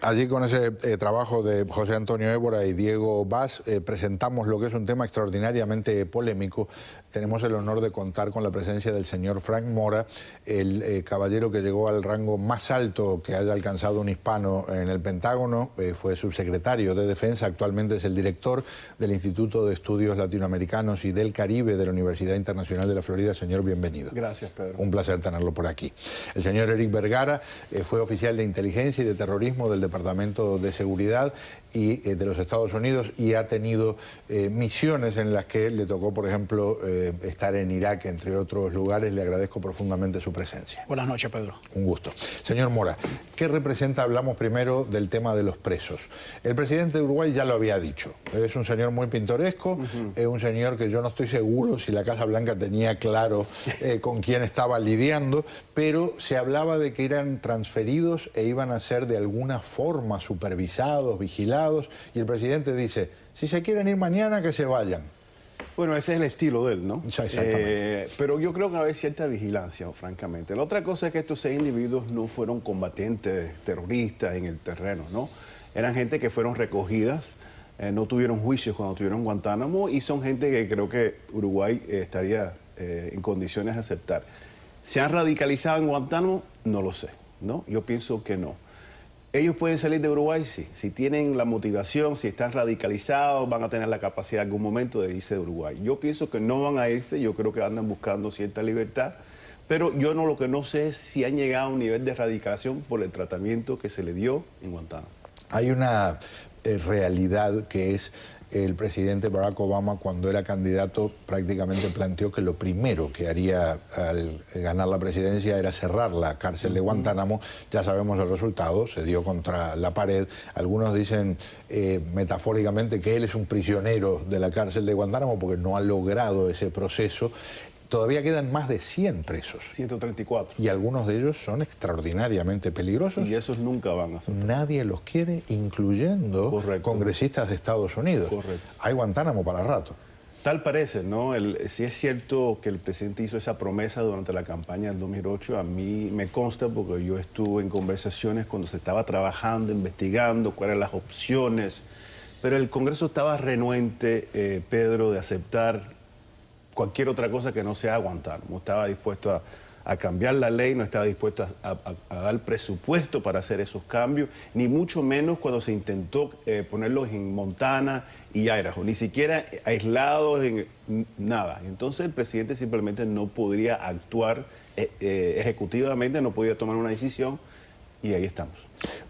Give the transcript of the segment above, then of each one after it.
Allí con ese trabajo de José Antonio Évora y Diego Vaz presentamos lo que es un tema extraordinariamente polémico. Tenemos el honor de contar con la presencia del señor Frank Mora, el caballero que llegó al rango más alto que haya alcanzado un hispano en el Pentágono. Fue subsecretario de Defensa, actualmente es el director del Instituto de Estudios Latinoamericanos y del Caribe de la Universidad Internacional de la Florida. Señor, bienvenido. Gracias, Pedro. Un placer tenerlo por aquí. El señor Eric Vergara fue oficial de inteligencia y de terrorismo del Departamento de Seguridad y de los Estados Unidos y ha tenido misiones en las que le tocó, por ejemplo, estar en Irak, entre otros lugares. Le agradezco profundamente su presencia. Buenas noches, Pedro. Un gusto. Señor Mora, ¿qué representa? Hablamos primero del tema de los presos. El presidente de Uruguay ya lo había dicho. Es un señor muy pintoresco, es un señor que yo no estoy seguro si la Casa Blanca tenía claro con quién estaba lidiando, pero se hablaba de que eran transferidos e iban a ser de alguna forma supervisados, vigilados, y el presidente dice, si se quieren ir mañana, que se vayan. Bueno, ese es el estilo de él, ¿no? Sí, exactamente. Pero yo creo que hay cierta vigilancia, francamente. La otra cosa es que estos 6 individuos no fueron combatientes terroristas en el terreno, ¿no? Eran gente que fueron recogidas, no tuvieron juicios cuando tuvieron Guantánamo y son gente que creo que Uruguay estaría en condiciones de aceptar. ¿Se han radicalizado en Guantánamo? No lo sé, ¿no? Yo pienso que no. ¿Ellos pueden salir de Uruguay? Sí. Si tienen la motivación, si están radicalizados, van a tener la capacidad en algún momento de irse de Uruguay. Yo pienso que no van a irse, yo creo que andan buscando cierta libertad, pero yo lo que no sé es si han llegado a un nivel de radicalización por el tratamiento que se le dio en Guantánamo. Hay una realidad que es el presidente Barack Obama, cuando era candidato, prácticamente planteó que lo primero que haría al ganar la presidencia era cerrar la cárcel de Guantánamo. Ya sabemos el resultado, se dio contra la pared. Algunos dicen metafóricamente que él es un prisionero de la cárcel de Guantánamo porque no ha logrado ese proceso. Todavía quedan más de 100 presos. 134. Y algunos de ellos son extraordinariamente peligrosos. Y esos nunca van a ser. Nadie los quiere, incluyendo congresistas de Estados Unidos. Correcto. Hay Guantánamo para rato. Tal parece, ¿no? Si es cierto que el presidente hizo esa promesa durante la campaña del 2008, a mí me consta porque yo estuve en conversaciones cuando se estaba trabajando, investigando cuáles eran las opciones, pero el Congreso estaba renuente, Pedro, de aceptar cualquier otra cosa que no sea Guantánamo. Estaba dispuesto a cambiar la ley, no estaba dispuesto a dar presupuesto para hacer esos cambios, ni mucho menos cuando se intentó ponerlos en Montana y Idaho, ni siquiera aislados en nada. Entonces el presidente simplemente no podría actuar ejecutivamente, no podía tomar una decisión y ahí estamos.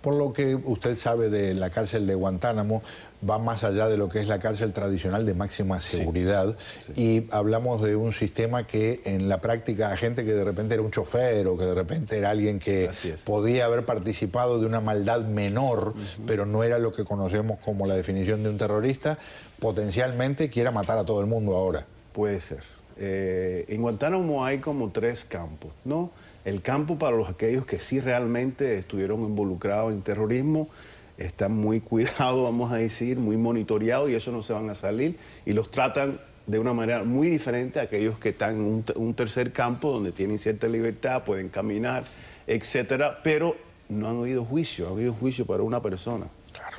Por lo que usted sabe de la cárcel de Guantánamo, va más allá de lo que es la cárcel tradicional de máxima seguridad. Sí. Y hablamos de un sistema que en la práctica, gente que de repente era un chofer o que de repente era alguien que podía haber participado de una maldad menor, pero no era lo que conocemos como la definición de un terrorista, potencialmente quiera matar a todo el mundo ahora. Puede ser. En Guantánamo hay como 3 campos, ¿no? El campo para aquellos que sí realmente estuvieron involucrados en terrorismo, están muy cuidados, vamos a decir, muy monitoreados y eso no se van a salir y los tratan de una manera muy diferente a aquellos que están en un tercer campo donde tienen cierta libertad, pueden caminar, etcétera, pero no han habido juicio para una persona. Claro.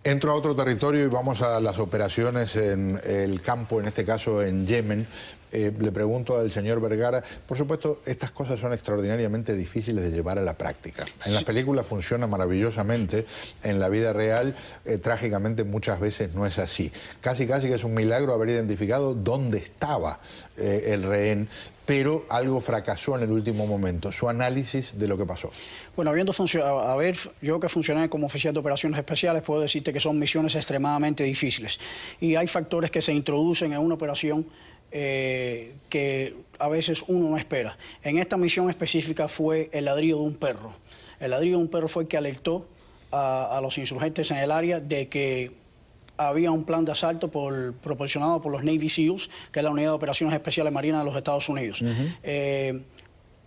Entro a otro territorio y vamos a las operaciones en el campo, en este caso en Yemen. Le pregunto al señor Vergara, por supuesto, estas cosas son extraordinariamente difíciles de llevar a la práctica. En las películas funciona maravillosamente, en la vida real, trágicamente muchas veces no es así. Casi que es un milagro haber identificado dónde estaba el rehén, pero algo fracasó en el último momento. Su análisis de lo que pasó. Bueno, yo que funcioné como oficial de operaciones especiales, puedo decirte que son misiones extremadamente difíciles. Y hay factores que se introducen en una operación que a veces uno no espera. En esta misión específica fue el ladrido de un perro. El ladrido de un perro fue el que alertó a los insurgentes en el área de que había un plan de asalto proporcionado por los Navy SEALs, que es la Unidad de Operaciones Especiales Marinas de los Estados Unidos.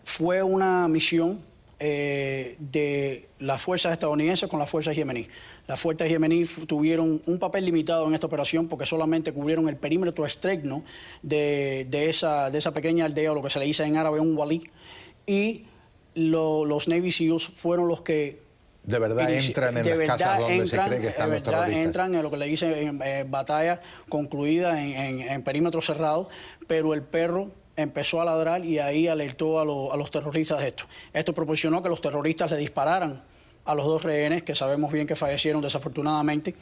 Fue una misión de las fuerzas estadounidenses con las fuerzas yemeníes. Las fuerzas yemeníes tuvieron un papel limitado en esta operación porque solamente cubrieron el perímetro externo de esa pequeña aldea, o lo que se le dice en árabe un walí, y los Navy SEALs fueron los que De verdad entran en las casas donde se cree que están los terroristas. Entran en lo que le dicen batalla concluida en perímetro cerrado, pero el perro empezó a ladrar y ahí alertó a los terroristas de esto. Esto proporcionó que los terroristas le dispararan a los 2 rehenes, que sabemos bien que fallecieron desafortunadamente.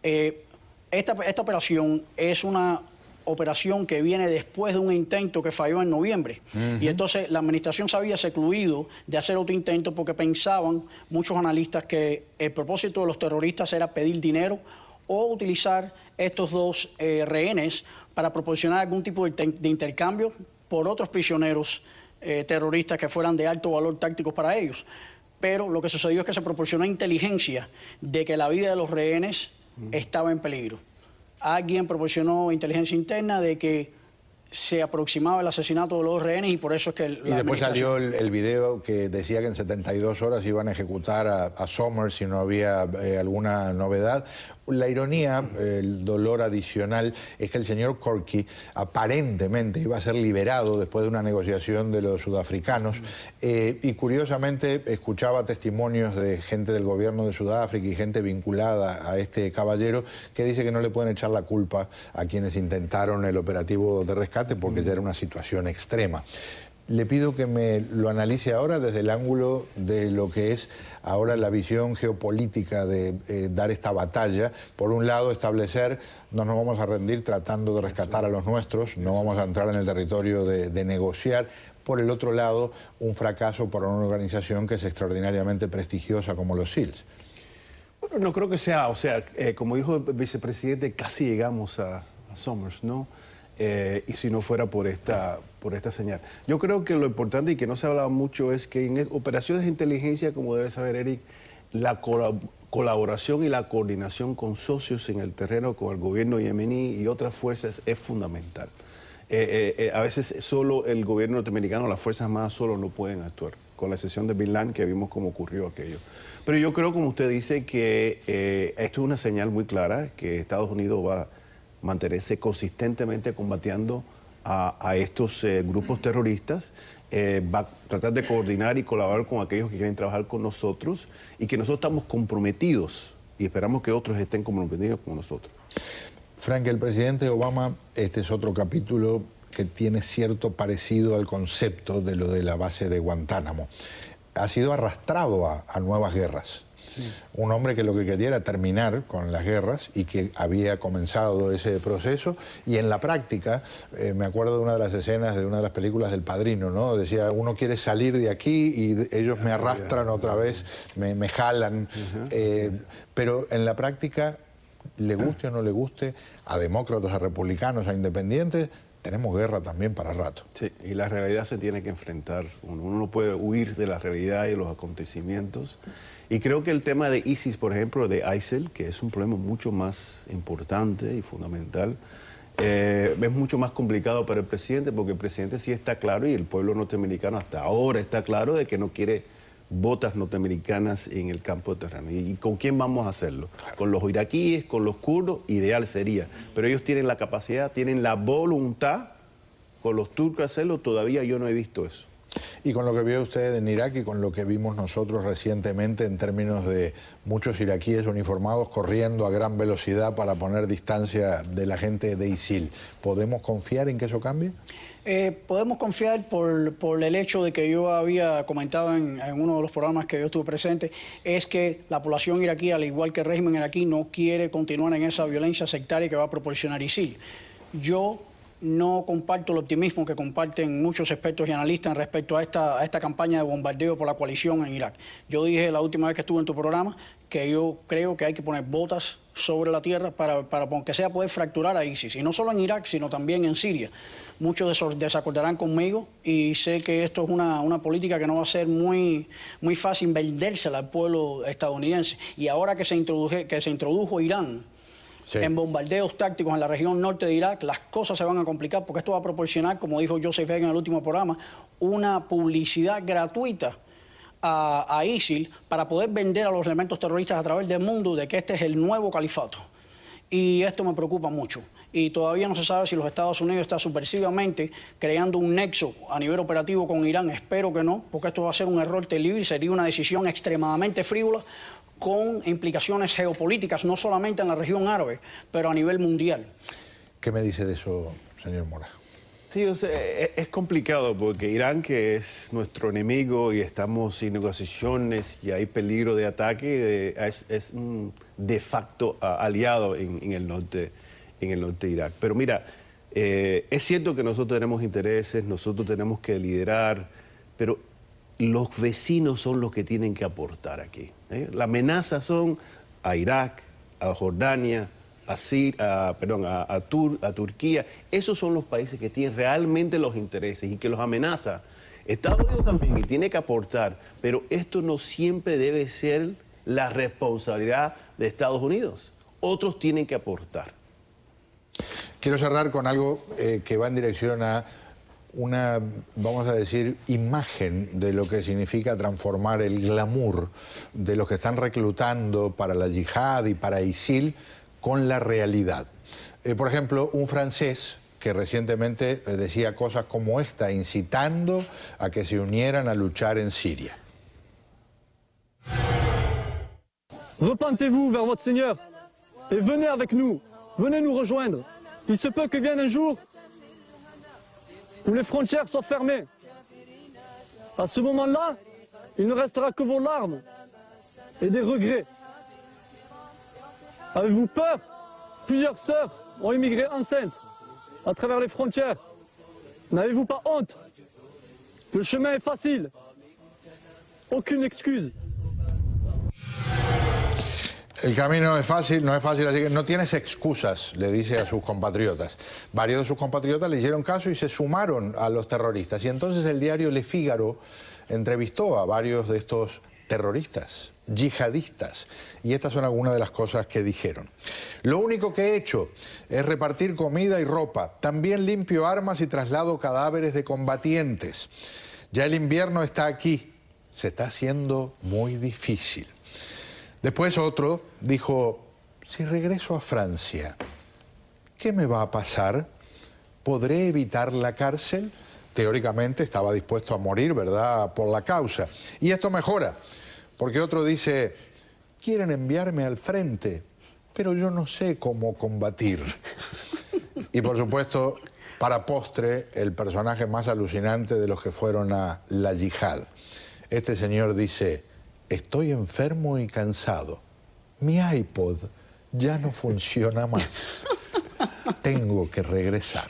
Esta operación es una operación que viene después de un intento que falló en noviembre. Y entonces la administración se había secluido de hacer otro intento porque pensaban muchos analistas que el propósito de los terroristas era pedir dinero o utilizar estos 2 rehenes para proporcionar algún tipo de intercambio por otros prisioneros terroristas que fueran de alto valor táctico para ellos. Pero lo que sucedió es que se proporcionó inteligencia de que la vida de los rehenes estaba en peligro. Alguien proporcionó inteligencia interna de que se aproximaba el asesinato de los 2 rehenes y por eso es que... Y después salió el video que decía que en 72 horas iban a ejecutar a Somers si no había alguna novedad. La ironía, el dolor adicional, es que el señor Corky aparentemente iba a ser liberado después de una negociación de los sudafricanos y curiosamente escuchaba testimonios de gente del gobierno de Sudáfrica y gente vinculada a este caballero que dice que no le pueden echar la culpa a quienes intentaron el operativo de rescate porque ya era una situación extrema. Le pido que me lo analice ahora desde el ángulo de lo que es ahora la visión geopolítica de dar esta batalla. Por un lado, establecer, no nos vamos a rendir tratando de rescatar a los nuestros, no vamos a entrar en el territorio de negociar. Por el otro lado, un fracaso para una organización que es extraordinariamente prestigiosa como los SEALs. Bueno, no creo que sea, o sea, como dijo el vicepresidente, casi llegamos a Somers, ¿no? Y si no fuera por esta señal. Yo creo que lo importante y que no se ha hablado mucho es que en operaciones de inteligencia, como debe saber Eric, la colaboración y la coordinación con socios en el terreno, con el gobierno yemení y otras fuerzas es fundamental. A veces solo el gobierno norteamericano, las fuerzas armadas solo no pueden actuar, con la excepción de Bin Laden, que vimos cómo ocurrió aquello. Pero yo creo, como usted dice, que esto es una señal muy clara, que Estados Unidos va a mantenerse consistentemente combatiendo a estos grupos terroristas, va a tratar de coordinar y colaborar con aquellos que quieren trabajar con nosotros y que nosotros estamos comprometidos y esperamos que otros estén comprometidos con nosotros. Frank, el presidente Obama, este es otro capítulo que tiene cierto parecido al concepto de lo de la base de Guantánamo. Ha sido arrastrado a nuevas guerras. Sí. Un hombre que lo que quería era terminar con las guerras y que había comenzado ese proceso y en la práctica, me acuerdo de una de las escenas de una de las películas del Padrino, ¿no? Decía, uno quiere salir de aquí y ellos me arrastran otra vez, me jalan, pero en la práctica, le guste o no le guste, a demócratas, a republicanos, a independientes, tenemos guerra también para rato. Sí, y la realidad se tiene que enfrentar. Uno no puede huir de la realidad y de los acontecimientos. Y creo que el tema de ISIS, por ejemplo, de ISIL, que es un problema mucho más importante y fundamental, es mucho más complicado para el presidente, porque el presidente sí está claro, y el pueblo norteamericano hasta ahora está claro, de que no quiere botas norteamericanas en el campo de terreno. ¿Y con quién vamos a hacerlo? Con los iraquíes, con los kurdos, ideal sería. Pero ellos tienen la capacidad, tienen la voluntad, con los turcos hacerlo, todavía yo no he visto eso. Y con lo que vio usted en Irak y con lo que vimos nosotros recientemente en términos de muchos iraquíes uniformados corriendo a gran velocidad para poner distancia de la gente de ISIL, ¿podemos confiar en que eso cambie? Podemos confiar por el hecho de que yo había comentado en uno de los programas que yo estuve presente, es que la población iraquí, al igual que el régimen iraquí, no quiere continuar en esa violencia sectaria que va a proporcionar ISIL. Yo no comparto el optimismo que comparten muchos expertos y analistas respecto a esta campaña de bombardeo por la coalición en Irak. Yo dije la última vez que estuve en tu programa que yo creo que hay que poner botas sobre la tierra para aunque sea poder fracturar a ISIS. Y no solo en Irak, sino también en Siria. Muchos desacordarán conmigo y sé que esto es una política que no va a ser muy fácil vendérsela al pueblo estadounidense. Y ahora que se introdujo Irán, sí, en bombardeos tácticos en la región norte de Irak, las cosas se van a complicar porque esto va a proporcionar, como dijo Joseph Hagan en el último programa, una publicidad gratuita a ISIL para poder vender a los elementos terroristas a través del mundo de que este es el nuevo califato. Y esto me preocupa mucho. Y todavía no se sabe si los Estados Unidos están subversivamente creando un nexo a nivel operativo con Irán. Espero que no, porque esto va a ser un error terrible y sería una decisión extremadamente frívola con implicaciones geopolíticas, no solamente en la región árabe, pero a nivel mundial. ¿Qué me dice de eso, señor Mora? Sí, o sea, es complicado porque Irán, que es nuestro enemigo y estamos sin negociaciones y hay peligro de ataque, es un de facto aliado en el norte de Irak. Pero mira, es cierto que nosotros tenemos intereses, nosotros tenemos que liderar, pero los vecinos son los que tienen que aportar aquí. La amenaza son a Irak, a Jordania, a Turquía. Esos son los países que tienen realmente los intereses y que los amenaza. Estados Unidos también y tiene que aportar, pero esto no siempre debe ser la responsabilidad de Estados Unidos. Otros tienen que aportar. Quiero cerrar con algo que va en dirección a una, vamos a decir, imagen de lo que significa transformar el glamour de los que están reclutando para la yihad y para ISIL con la realidad. Por ejemplo, un francés que recientemente decía cosas como esta, incitando a que se unieran a luchar en Siria. Repentez-vous vers votre Seigneur et venez avec nous, venez nous rejoindre. Il se peut que vienne un jour où les frontières soient fermées. À ce moment-là, il ne restera que vos larmes et des regrets. Avez-vous peur? Plusieurs sœurs ont immigré enceintes à travers les frontières. N'avez-vous pas honte? Le chemin est facile. Aucune excuse. El camino es fácil, no es fácil, así que no tienes excusas, le dice a sus compatriotas. Varios de sus compatriotas le hicieron caso y se sumaron a los terroristas. Y entonces el diario Le Figaro entrevistó a varios de estos terroristas, yihadistas, y estas son algunas de las cosas que dijeron. Lo único que he hecho es repartir comida y ropa, también limpio armas y traslado cadáveres de combatientes. Ya el invierno está aquí, se está haciendo muy difícil. Después otro dijo, si regreso a Francia, ¿qué me va a pasar? ¿Podré evitar la cárcel? Teóricamente estaba dispuesto a morir, ¿verdad?, por la causa. Y esto mejora, porque otro dice, quieren enviarme al frente, pero yo no sé cómo combatir. Y por supuesto, para postre, el personaje más alucinante de los que fueron a la yihad. Este señor dice, estoy enfermo y cansado. Mi iPod ya no funciona más. Tengo que regresar.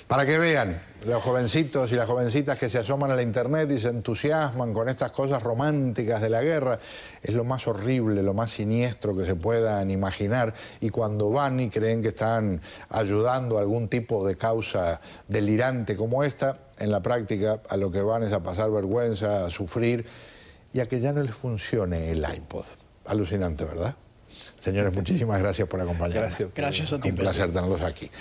Para que vean, los jovencitos y las jovencitas que se asoman a la internet y se entusiasman con estas cosas románticas de la guerra, es lo más horrible, lo más siniestro que se puedan imaginar. Y cuando van y creen que están ayudando a algún tipo de causa delirante como esta, en la práctica a lo que van es a pasar vergüenza, a sufrir y a que ya no les funcione el iPod. Alucinante, ¿verdad? Señores, muchísimas gracias por acompañarnos. Gracias. Gracias a ti. Un placer tenerlos aquí.